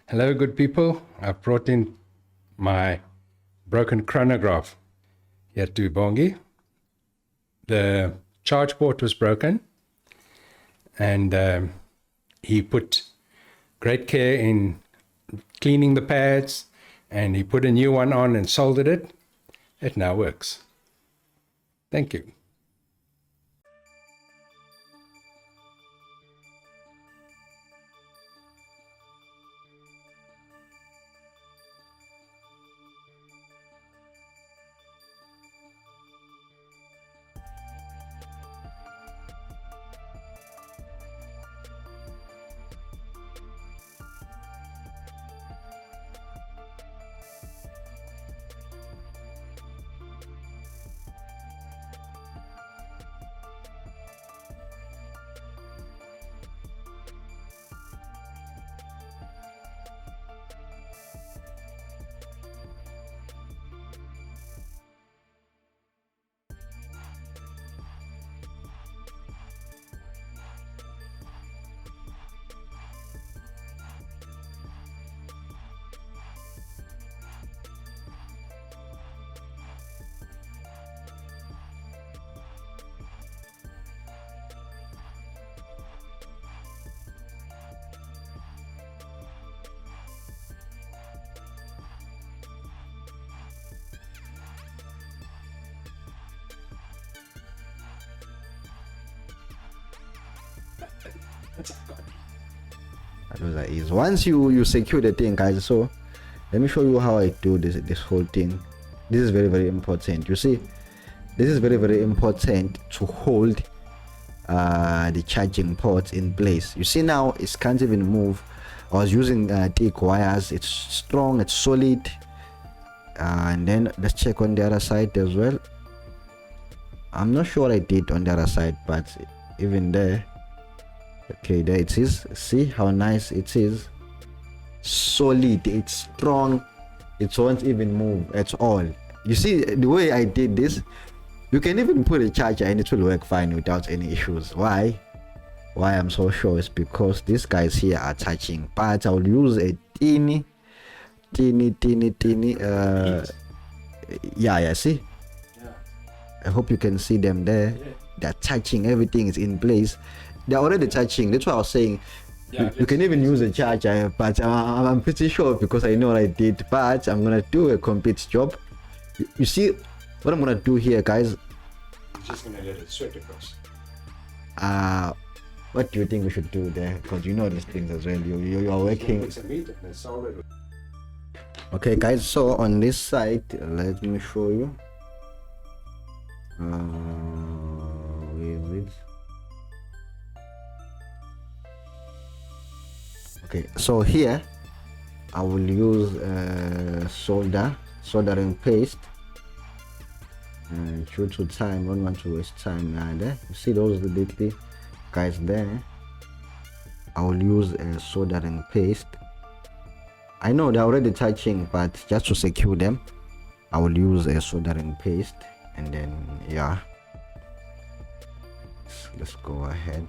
Hello, good people. I've brought in my broken chronograph here to Bongi. The charge port was broken, and he put great care in cleaning the pads, and he put a new one on and soldered it. It now works. Thank you. That was easy. Once you secure the thing, guys, so let me show you how I do this whole thing. This is very important. You see, this is very important to hold the charging port in place. You see now it can't even move. I was using thick wires. It's strong, it's solid. And then let's check on the other side as well. I'm not sure what I did on the other side, but even there, okay, there it is. See how nice it is. Solid, it's strong, it won't even move at all. You see the way I did this, you can even put a charger and it will work fine without any issues. Why I'm so sure is because these guys here are touching, but I'll use a teeny yeah, see, I hope you can see them there. They're touching, everything is in place. They're already touching. That's what I was saying. You can even use a charger, but I'm pretty sure because I know what I did. But I'm gonna do a complete job. You see what I'm gonna do here, guys? I'm just gonna let it sweat across. What do you think we should do there? Because you know these things as well. You are working. Okay, guys. So on this side, let me show you. Where is it? Okay, so here I will use soldering paste, and due to time, I don't want to waste time. There you see those little guys there. I will use a soldering paste. I know they're already touching, but just to secure them, I will use a soldering paste. And then yeah, let's go ahead.